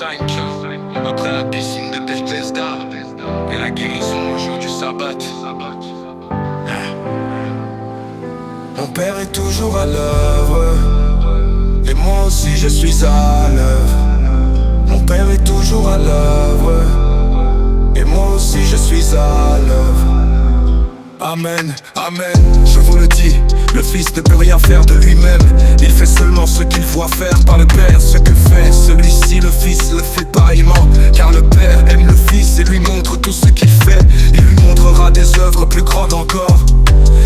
Après la piscine de Bethesda et la guérison au jour du sabbat. Mon père est toujours à l'œuvre, et moi aussi je suis à l'œuvre. Mon père est toujours à l'œuvre, et moi aussi je suis à l'œuvre. Amen, amen, je vous le dis, le Fils ne peut rien faire de lui-même. Il fait seulement ce qu'il voit faire par le Père. Ce que fait celui-ci, le Fils le fait pareillement, car le Père aime le Fils et lui montre tout ce qu'il fait. Il lui montrera des œuvres plus grandes encore,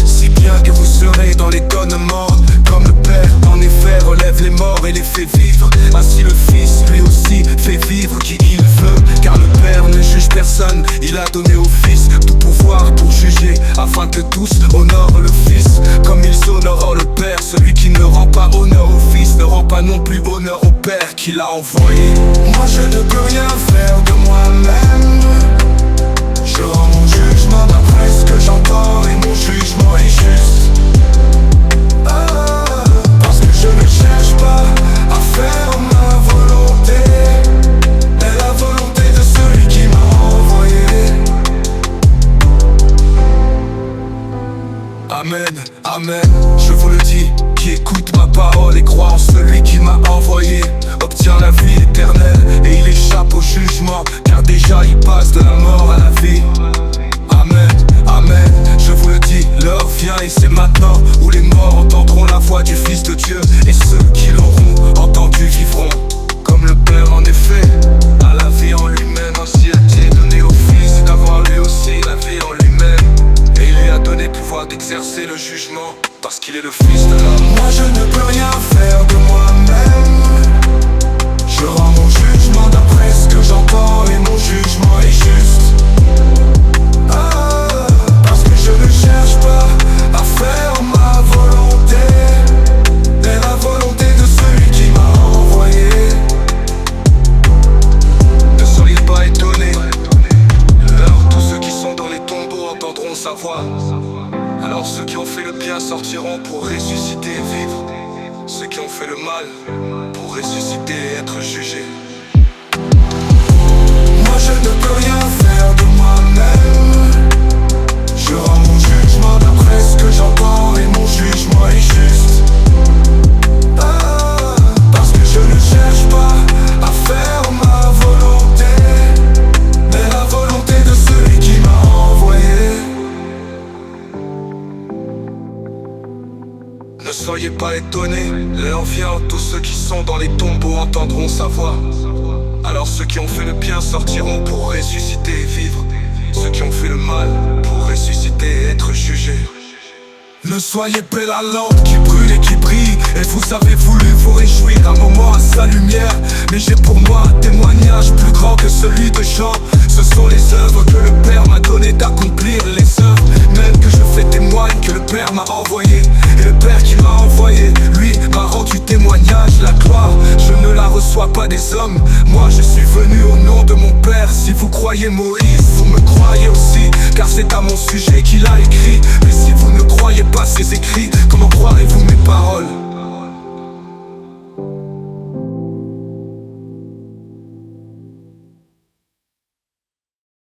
si bien que vous serez dans l'étonnement. Comme le Père en effet relève les morts et les fait vivre, ainsi le Fils lui aussi fait vivre qui il veut. Car le Père ne juge personne, il a donné au Fils tout pouvoir pour juger, afin que tous honorent le Fils comme ils honorent le Père. Celui qui ne rend pas honneur au Fils ne rend pas non plus honneur au Père qui l'a envoyé. Moi je ne peux rien faire de moi-même, je rends mon jugement d'après ce que j'entends, et mon jugement est juste. Parce que je ne cherche pas à faire ma volonté, mais la volonté de celui qui m'a envoyé. Amen, amen, je vous le dis, qui écoute ma parole et croit en celui qui m'a envoyé obtient la vie éternelle, et il échappe au jugement, car déjà il passe de la mort à la vie. Amen, amen, je vous le dis, l'heure vient et c'est maintenant où les morts entendront la voix du Fils de Dieu, et ceux qui l'auront entendu vivront. Comme le Père en effet a la vie en lui-même, ainsi a-t-il donné au Fils d'avoir lui aussi la vie en lui-même, et il lui a donné pouvoir d'exercer le jugement, parce qu'il est le Fils de l'homme. Moi je ne peux rien faire de moi-même, je rends mon jugement d'après ce que j'entends, et mon jugement est juste. Parce que je ne cherche pas à faire ma volonté, mais la volonté de celui qui m'a envoyé. Ne soyez pas étonnés, alors tous ceux qui sont dans les tombeaux entendront sa voix. Alors ceux qui ont fait le bien sortiront pour ressusciter et vivre, ceux qui ont fait le mal pour ressusciter et être jugés. Moi je ne peux rien faire de moi-même, je rends mon jugement d'après ce que j'entends, et mon jugement est juste. Parce que je ne cherche pas à faire ma volonté, mais la volonté de celui qui m'a envoyé. Ne soyez pas étonnés, l'heure vient, tous ceux qui sont dans les tombeaux entendront sa voix. Alors ceux qui ont fait le bien sortiront pour ressusciter et vivre, ceux qui ont fait le mal pour ressusciter et être jugés. Ne soyez pas la lampe qui brûle et qui brille, et vous avez voulu vous réjouir un moment à sa lumière. Mais j'ai pour moi un témoignage plus grand que celui de Jean. Ce sont les œuvres que le Père m'a donné d'accomplir, les œuvres même que je fais témoigne que le Père m'a envoyé. Et le Père qui m'a envoyé, lui, m'a rendu témoignage. La gloire, je ne la reçois pas des hommes, moi je suis venu au nom de mon Père. Si vous croyez Moïse, vous me croyez aussi, car c'est à mon sujet qu'il a écrit. Mais si vous ne croyez pas ses écrits, comment croirez-vous mes paroles?